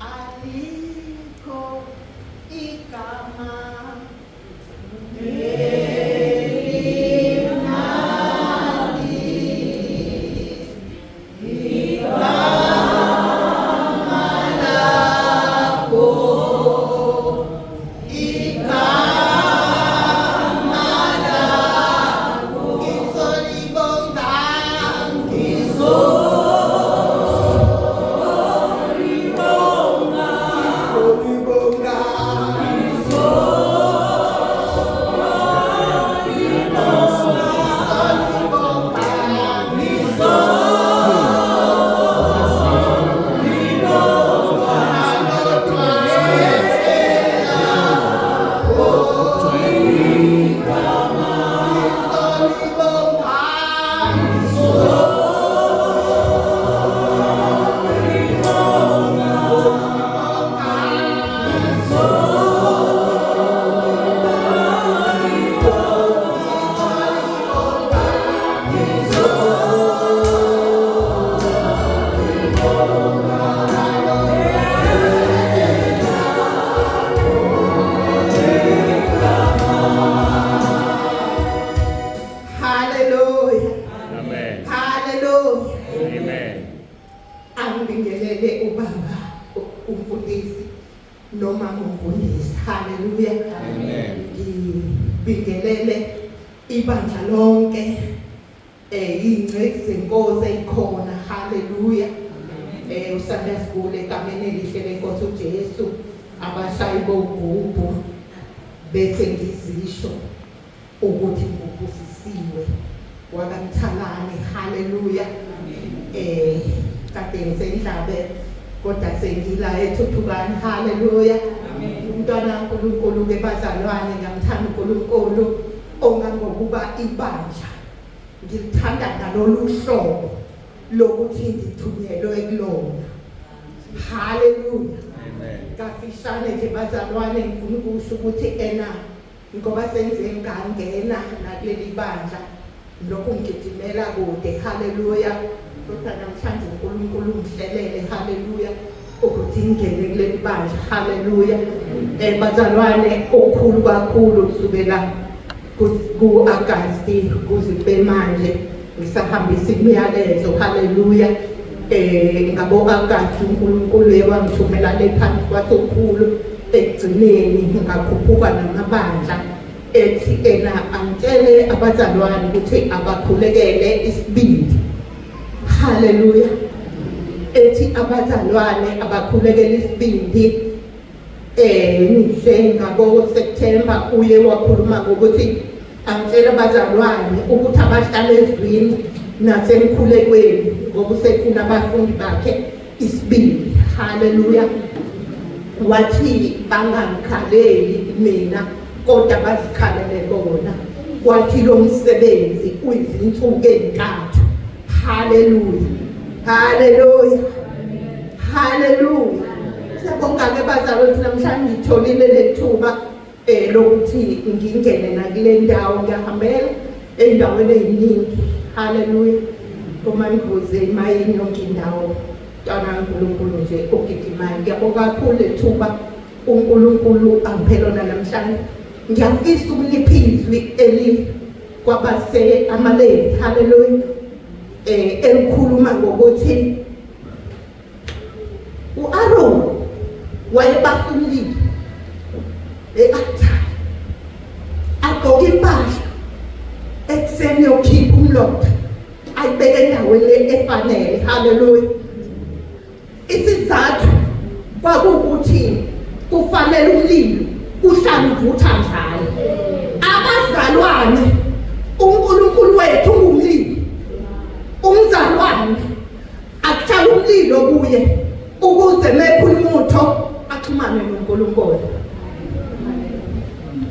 Aliko ikama angibingelele ubaba umfundisi noma umfundisi. Haleluya. Amen. Ngibingelele ibandla lonke ingcwele zenkosi ekhona. Haleluya. Usanda sikule egameni elihle lenkosi uJesu, abashayi bogubhu bethe ngizisho ukuthi ngubusisiwe wakamthalane. Haleluya. Kade ngisendlabe kodwa sengila ethuthukani. Haleluya. Umntwana kaNkulunkulu ke bazalwane, ngamthanda uNkulunkulu ongangokuba ibandla ngilithanda ngalolu hlobo lokuthi ngithunyelwe kulona. Haleluya. Amen. Kafishane nje bazalwane, ngifuna ukusho ukuthi ngoba sengize ngangena nakuleli bandla lokhu ngigijimela kude. Haleluya. Kodwa namhlanje uNkulunkulu ungihlelele. Haleluya. Ukuthi ngingene kuleli bandla. Haleluya. Bazalwane, okukhulu kakhulu kusukela ku-Agasti kuze kube manje ngisahambisa imiyalezo. Haleluya. Ngabo-Agasti uNkulunkulu wangithumela lephansi kwasokhulu ekugcineni ngakhuphuka namabandla ethi angitshele abazalwane ukuthi abakhulekele isibindi. Haleluya. Ethi abazalwane abakhulekele isibindi. Ngisho ngabo September uye wakhuluma ngokuthi angitshela abazalwane ukuthi abahlala ezwini nasemkhulekweni ngoba usefuna abafundi bakhe isibindi. Haleluya. Wathi bangangikhaleli mina kodwa bazikhalele bona. Wathi lo msebenzi uyizinsuku ezintathu. Haleluya. Haleluya. Haleluya. Siyabonga-ke bazalwane, namhlanje ngitholile lethuba lokuthi ngingene nakule ndawo. Ngiyahambela ey'ndaweni ey'ningi. Haleluya. Uma ngivuze imayini yonke indawo, mntwana kaNkulunkulu nje ogijimayo. Ngiyabonga kakhulu lethuba uNkulunkulu angiphe lona namhlanje. Ngiyafisa ukunipha izwi kwabase amaLevi. Haleluya. Elikhuluma ngokuthi u-Aaron wayebafundile e-altar, agqoke impahla ekuseni yokhipha umlotha, ayibeke endaweni efanele. Haleluya. Isizathu kwakuwukuthi kufanele umlilo uhlale uvutha njalo. Abazalwane, uNkulunkulu